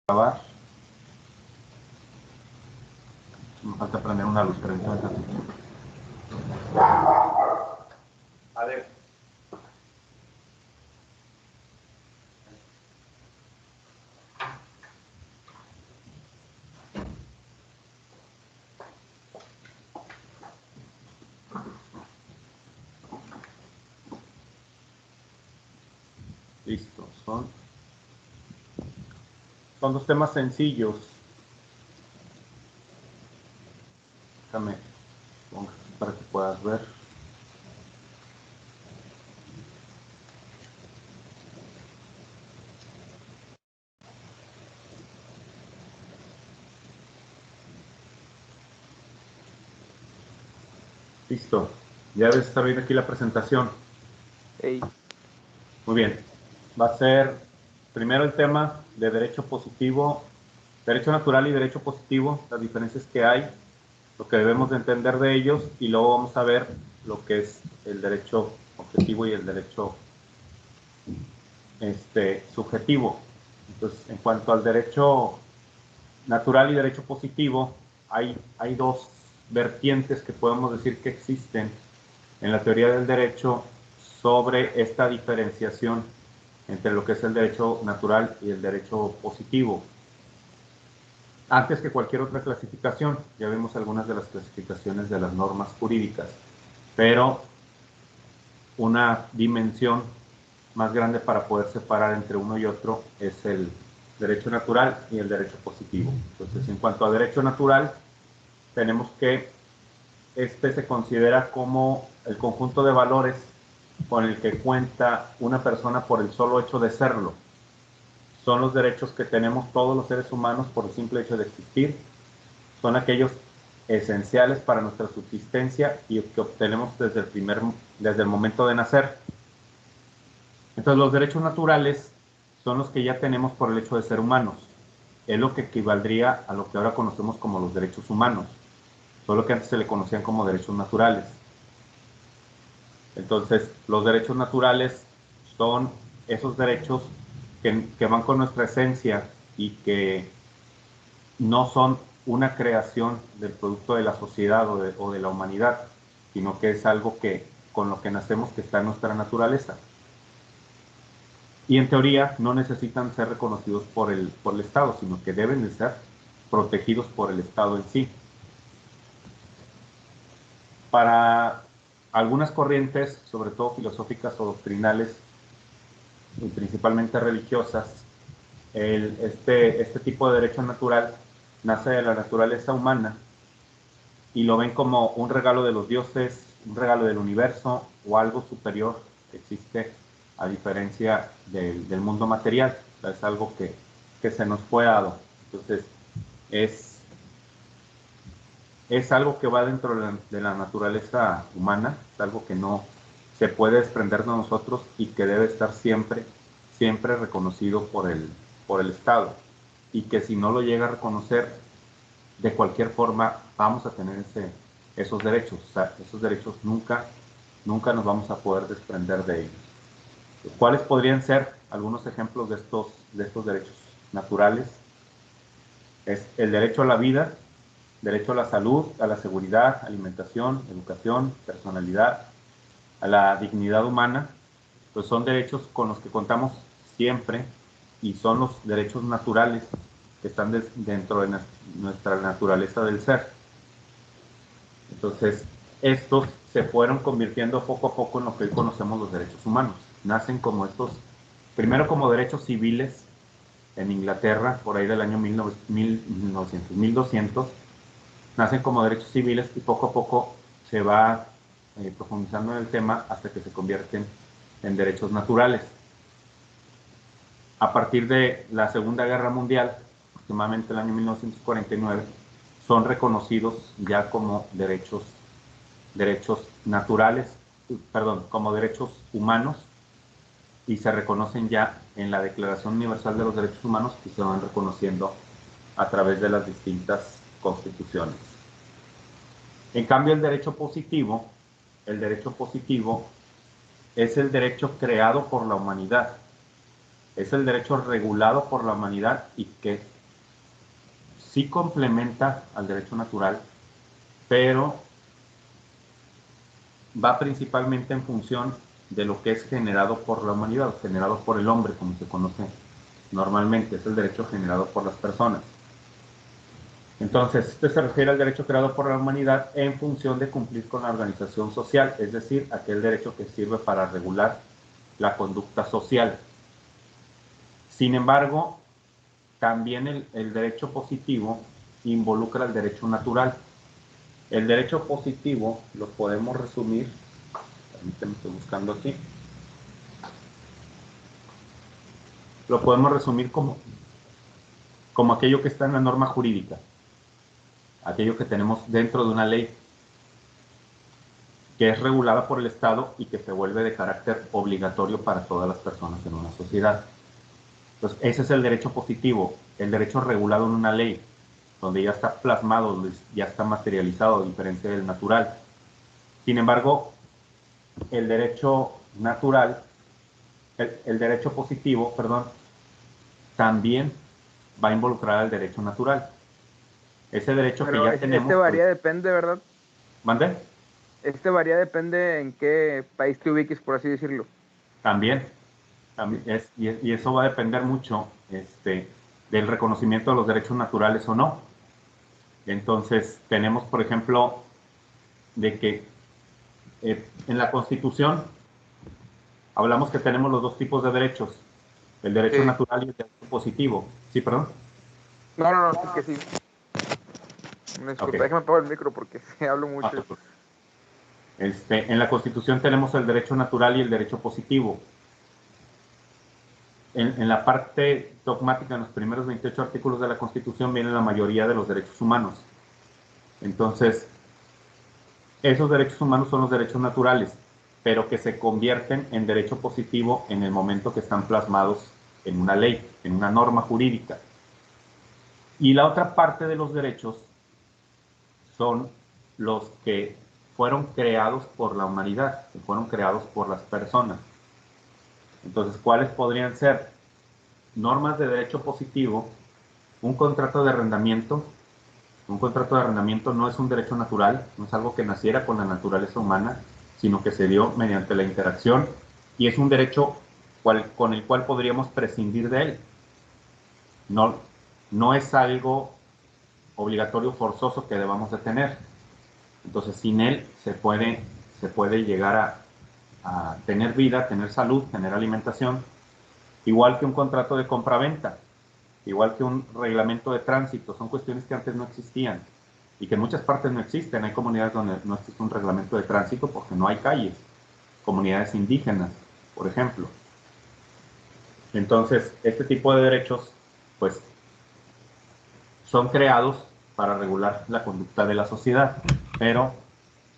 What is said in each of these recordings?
grabar. Me falta prender una luz, permítame un tantito. A ver. Listo, son dos temas sencillos. Déjame pongo para que puedas ver. Listo, ya debes estar viendo aquí la presentación. Hey. Muy bien, va a ser primero el tema de derecho positivo, derecho natural y derecho positivo, las diferencias que hay, lo que debemos de entender de ellos, y luego vamos a ver lo que es el derecho objetivo y el derecho subjetivo. Entonces, en cuanto al derecho natural y derecho positivo, hay dos vertientes que podemos decir que existen en la teoría del derecho sobre esta diferenciación entre lo que es el derecho natural y el derecho positivo. Antes que cualquier otra clasificación, ya vimos algunas de las clasificaciones de las normas jurídicas, pero una dimensión más grande para poder separar entre uno y otro es el derecho natural y el derecho positivo. Entonces, en cuanto a derecho natural, tenemos que se considera como el conjunto de valores con el que cuenta una persona por el solo hecho de serlo. Son los derechos que tenemos todos los seres humanos por el simple hecho de existir. Son aquellos esenciales para nuestra subsistencia y que obtenemos desde el momento de nacer. Entonces, los derechos naturales son los que ya tenemos por el hecho de ser humanos. Es lo que equivaldría a lo que ahora conocemos como los derechos humanos, solo que antes se le conocían como derechos naturales. Entonces, los derechos naturales son esos derechos que van con nuestra esencia y que no son una creación del producto de la sociedad o de la humanidad, sino que es algo con lo que nacemos, que está en nuestra naturaleza. Y en teoría no necesitan ser reconocidos por el Estado, sino que deben de ser protegidos por el Estado en sí. Para algunas corrientes, sobre todo filosóficas o doctrinales, y principalmente religiosas, este tipo de derecho natural nace de la naturaleza humana y lo ven como un regalo de los dioses, un regalo del universo o algo superior que existe a diferencia del mundo material. Es algo que se nos fue dado. Entonces, es algo que va dentro de la naturaleza humana, es algo que no se puede desprender de nosotros y que debe estar siempre reconocido por el Estado. Y que si no lo llega a reconocer, de cualquier forma vamos a tener esos derechos. O sea, esos derechos nunca nos vamos a poder desprender de ellos. ¿Cuáles podrían ser algunos ejemplos de estos derechos naturales? Es el derecho a la vida, derecho a la salud, a la seguridad, alimentación, educación, personalidad, a la dignidad humana. Pues son derechos con los que contamos siempre y son los derechos naturales que están dentro de nuestra naturaleza del ser. Entonces, estos se fueron convirtiendo poco a poco en lo que hoy conocemos los derechos humanos. Nacen como primero como derechos civiles en Inglaterra, por ahí del año 1900, 1200, nacen como derechos civiles y poco a poco se va profundizando en el tema hasta que se convierten en derechos naturales. A partir de la Segunda Guerra Mundial, aproximadamente el año 1949, son reconocidos ya como derechos naturales, como derechos humanos, y se reconocen ya en la Declaración Universal de los Derechos Humanos y se van reconociendo a través de las distintas constituciones. En cambio, el derecho positivo es el derecho creado por la humanidad, es el derecho regulado por la humanidad y que sí complementa al derecho natural, pero va principalmente en función de lo que es generado por la humanidad, o generado por el hombre, como se conoce normalmente. Es el derecho generado por las personas. Entonces, este se refiere al derecho creado por la humanidad en función de cumplir con la organización social, es decir, aquel derecho que sirve para regular la conducta social. Sin embargo, también el derecho positivo involucra el derecho natural. El derecho positivo lo podemos resumir, permítanme, estoy buscando aquí, lo podemos resumir como aquello que está en la norma jurídica, aquello que tenemos dentro de una ley, que es regulada por el Estado y que se vuelve de carácter obligatorio para todas las personas en una sociedad. Entonces, ese es el derecho positivo, el derecho regulado en una ley, donde ya está plasmado, donde ya está materializado, a diferencia del natural. Sin embargo, el derecho natural, el derecho positivo, perdón, también va a involucrar al derecho natural. Ese derecho que Pero ya este tenemos, varía, depende, ¿verdad? ¿mande? Este varía, depende en qué país te ubiques, por así decirlo. También, y eso va a depender mucho del reconocimiento de los derechos naturales o no. Entonces, tenemos, por ejemplo, de que en la Constitución hablamos que tenemos los dos tipos de derechos, el derecho Sí. natural y el derecho positivo. ¿Sí, perdón? No, no, no, sí que sí. Una Ok. disculpa, déjame apagar el micro porque hablo Ah, mucho. en la Constitución tenemos el derecho natural y el derecho positivo. En la parte dogmática, en los primeros 28 artículos de la Constitución, viene la mayoría de los derechos humanos. Entonces, esos derechos humanos son los derechos naturales, pero que se convierten en derecho positivo en el momento que están plasmados en una ley, en una norma jurídica. Y la otra parte de los derechos son los que fueron creados por la humanidad, que fueron creados por las personas. Entonces, ¿cuáles podrían ser? Normas de derecho positivo, un contrato de arrendamiento. Un contrato de arrendamiento no es un derecho natural, no es algo que naciera con la naturaleza humana, sino que se dio mediante la interacción y es un derecho con el cual podríamos prescindir de él. No, no es algo obligatorio, forzoso que debamos de tener. Entonces, sin él se puede llegar a tener vida, tener salud, tener alimentación, igual que un contrato de compraventa, igual que un reglamento de tránsito. Son cuestiones que antes no existían y que en muchas partes no existen. Hay comunidades donde no existe un reglamento de tránsito porque no hay calles, comunidades indígenas, por ejemplo. Entonces, este tipo de derechos, pues, son creados para regular la conducta de la sociedad, pero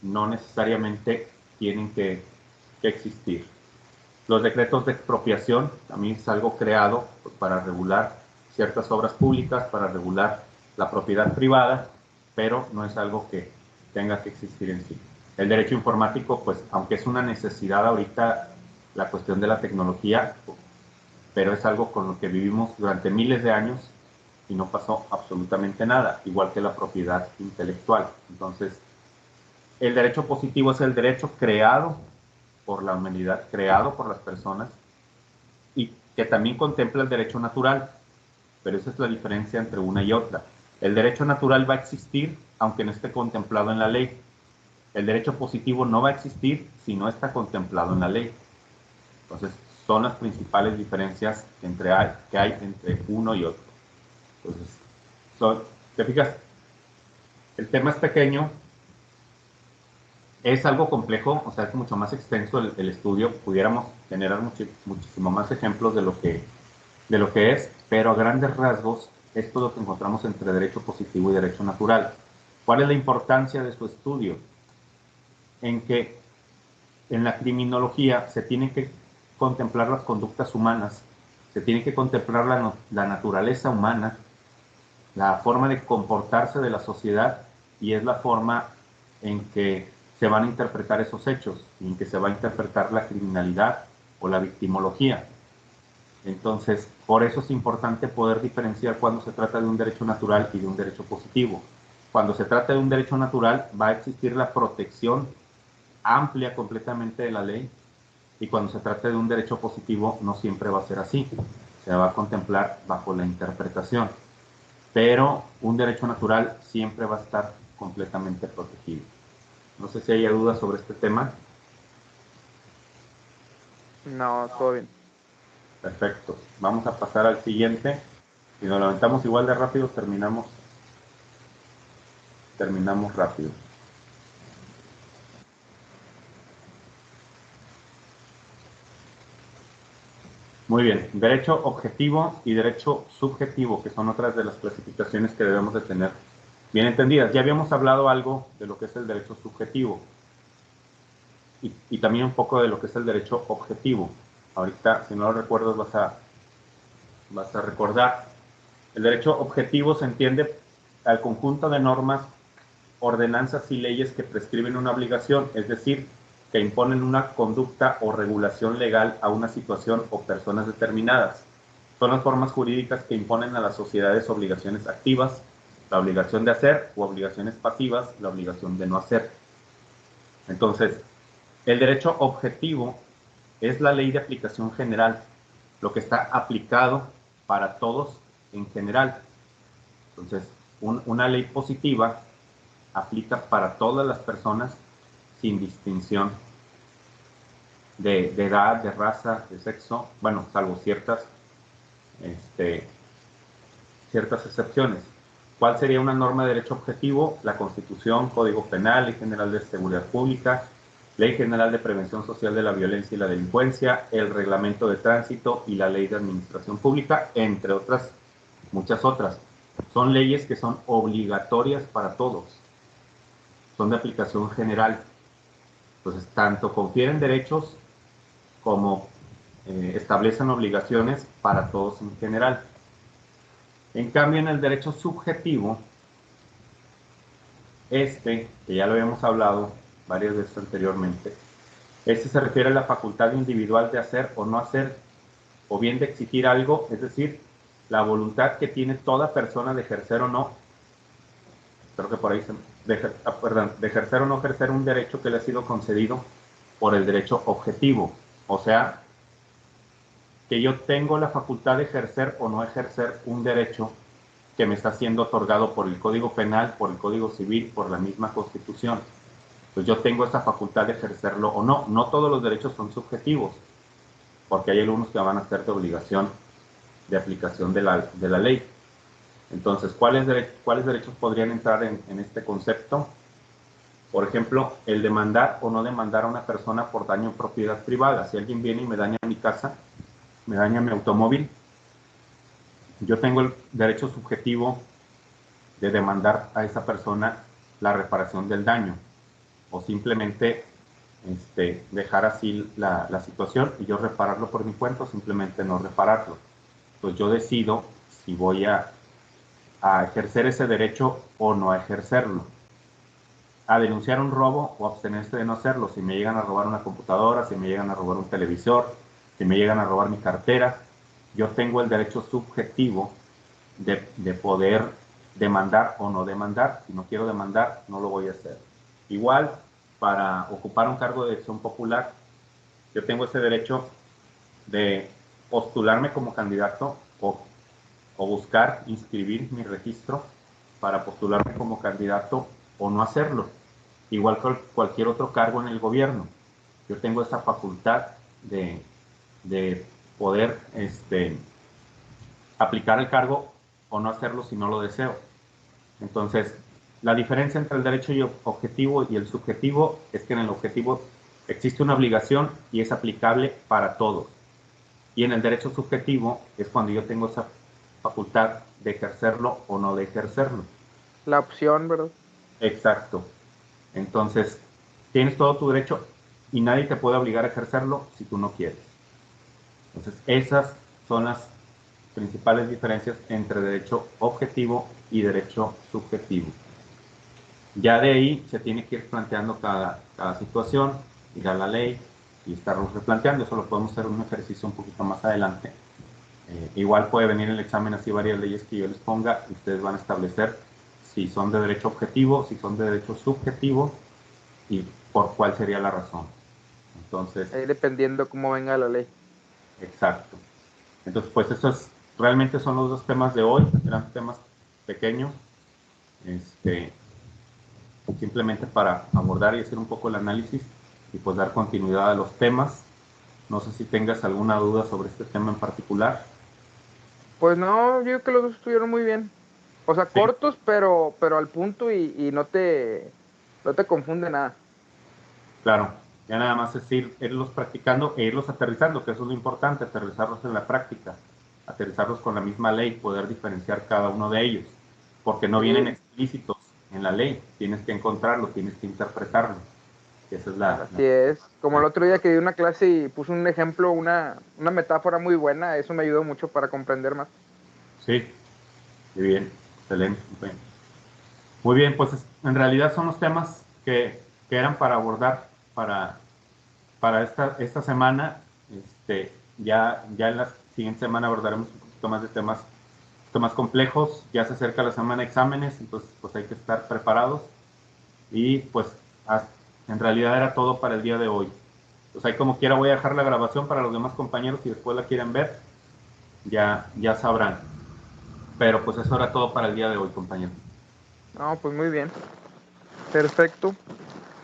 no necesariamente tienen que existir. Los decretos de expropiación también es algo creado para regular ciertas obras públicas, para regular la propiedad privada, pero no es algo que tenga que existir en sí. El derecho informático, pues, aunque es una necesidad ahorita la cuestión de la tecnología, pero es algo con lo que vivimos durante miles de años y no pasó absolutamente nada, igual que la propiedad intelectual. Entonces, el derecho positivo es el derecho creado por la humanidad, creado por las personas, y que también contempla el derecho natural, pero esa es la diferencia entre una y otra. El derecho natural va a existir aunque no esté contemplado en la ley. El derecho positivo no va a existir si no está contemplado en la ley. Entonces, son las principales diferencias que hay entre uno y otro. Entonces, ¿te fijas? El tema es pequeño, es algo complejo, o sea, es mucho más extenso el estudio. Pudiéramos generar muchísimo más ejemplos de lo que es, pero a grandes rasgos, esto es lo que encontramos entre derecho positivo y derecho natural. ¿Cuál es la importancia de su estudio? En que en la criminología se tienen que contemplar las conductas humanas, se tiene que contemplar la naturaleza humana, la forma de comportarse de la sociedad, y es la forma en que se van a interpretar esos hechos, en que se va a interpretar la criminalidad o la victimología. Entonces, Por eso es importante poder diferenciar cuando se trata de un derecho natural y de un derecho positivo. Cuando se trata de un derecho natural, va a existir la protección amplia completamente de la ley, y cuando se trata de un derecho positivo, no siempre va a ser así. Se va a contemplar bajo la interpretación. Pero un derecho natural siempre va a estar completamente protegido. No sé si haya dudas sobre este tema. No, todo bien. Perfecto. Vamos a pasar al siguiente. Si nos levantamos igual de rápido, terminamos rápido. Muy bien. Derecho objetivo y derecho subjetivo, que son otras de las clasificaciones que debemos de tener bien entendidas. Ya habíamos hablado algo de lo que es el derecho subjetivo y también un poco de lo que es el derecho objetivo. Ahorita, si no lo recuerdas, vas a recordar. El derecho objetivo se entiende al conjunto de normas, ordenanzas y leyes que prescriben una obligación, es decir, que imponen una conducta o regulación legal a una situación o personas determinadas. Son las formas jurídicas que imponen a las sociedades obligaciones activas, la obligación de hacer, o obligaciones pasivas, la obligación de no hacer. Entonces, el derecho objetivo es la ley de aplicación general, lo que está aplicado para todos en general. Entonces, una ley positiva aplica para todas las personas sin distinción de edad, de raza, de sexo, bueno, salvo ciertas excepciones. ¿Cuál sería una norma de derecho objetivo? La Constitución, Código Penal, Ley General de Seguridad Pública, Ley General de Prevención Social de la Violencia y la Delincuencia, el Reglamento de Tránsito y la Ley de Administración Pública, entre otras, muchas otras. Son leyes que son obligatorias para todos, son de aplicación general. Entonces, tanto confieren derechos como establecen obligaciones para todos en general. En cambio, en el derecho subjetivo, que ya lo habíamos hablado varias veces anteriormente, se refiere a la facultad individual de hacer o no hacer, o bien de exigir algo, es decir, la voluntad que tiene toda persona de ejercer o no, creo que por ahí de ejercer o no ejercer un derecho que le ha sido concedido por el derecho objetivo. O sea, que yo tengo la facultad de ejercer o no ejercer un derecho que me está siendo otorgado por el Código Penal, por el Código Civil, por la misma Constitución. Pues yo tengo esa facultad de ejercerlo o no. No todos los derechos son subjetivos, porque hay algunos que van a ser de obligación de aplicación de la ley. Entonces, ¿cuáles derechos podrían entrar en este concepto? Por ejemplo, el demandar o no demandar a una persona por daño en propiedad privada. Si alguien viene y me daña mi casa, me daña mi automóvil, yo tengo el derecho subjetivo de demandar a esa persona la reparación del daño, o simplemente dejar así la situación y yo repararlo por mi cuenta, o simplemente no repararlo. Pues yo decido si voy a ejercer ese derecho o no a ejercerlo, a denunciar un robo o abstenerse de no hacerlo. Si me llegan a robar una computadora, si me llegan a robar un televisor, si me llegan a robar mi cartera, yo tengo el derecho subjetivo de poder demandar o no demandar. Si no quiero demandar, no lo voy a hacer. Igual, para ocupar un cargo de decisión popular, yo tengo ese derecho de postularme como candidato o buscar inscribir mi registro para postularme como candidato o no hacerlo. Igual que cualquier otro cargo en el gobierno. Yo tengo esa facultad de poder aplicar el cargo o no hacerlo si no lo deseo. Entonces, la diferencia entre el derecho objetivo y el subjetivo es que en el objetivo existe una obligación y es aplicable para todos. Y en el derecho subjetivo es cuando yo tengo esa facultad de ejercerlo o no de ejercerlo. La opción, ¿verdad? Exacto. Entonces, tienes todo tu derecho y nadie te puede obligar a ejercerlo si tú no quieres. Entonces, esas son las principales diferencias entre derecho objetivo y derecho subjetivo. Ya de ahí se tiene que ir planteando cada situación, ir a la ley y estarlo replanteando. Eso lo podemos hacer en un ejercicio un poquito más adelante, Igual puede venir en el examen así varias leyes que yo les ponga y ustedes van a establecer si son de derecho objetivo, si son de derecho subjetivo y por cuál sería la razón. Entonces, Ahí dependiendo cómo venga la ley. exacto. Entonces, pues realmente son los dos temas de hoy, eran temas pequeños, simplemente para abordar y hacer un poco el análisis y pues dar continuidad a los temas. No sé si tengas alguna duda sobre este tema en particular. Pues no, yo creo que los dos estuvieron muy bien. O sea, Sí, cortos, pero al punto y no te confunde nada. claro. Ya nada más es irlos practicando e irlos aterrizando, que eso es lo importante, aterrizarlos en la práctica, aterrizarlos con la misma ley, poder diferenciar cada uno de ellos, porque no vienen Sí, explícitos en la ley, tienes que encontrarlo, tienes que interpretarlo. Esa es así es. Como el otro día que di una clase y puse un ejemplo, una metáfora muy buena, eso me ayudó mucho para comprender más. Sí, muy bien, excelente. Muy bien, pues en realidad son los temas que eran para abordar para esta semana. Ya en la siguiente semana abordaremos un poquito más de temas un poquito más complejos. Ya se acerca la semana de exámenes, entonces pues hay que estar preparados. Y pues en realidad era todo para el día de hoy. Pues ahí como quiera voy a dejar la grabación para los demás compañeros si después la quieren ver, ya sabrán. Pero pues eso era todo para el día de hoy, compañeros. No, pues muy bien. Perfecto.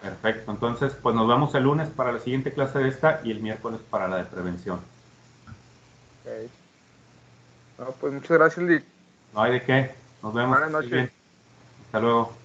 Perfecto, entonces pues nos vemos el lunes para la siguiente clase de esta y el miércoles para la de prevención. Ok. No, pues muchas gracias, Lick. No hay de qué, nos vemos, que Buenas estés noches. bien. Hasta luego.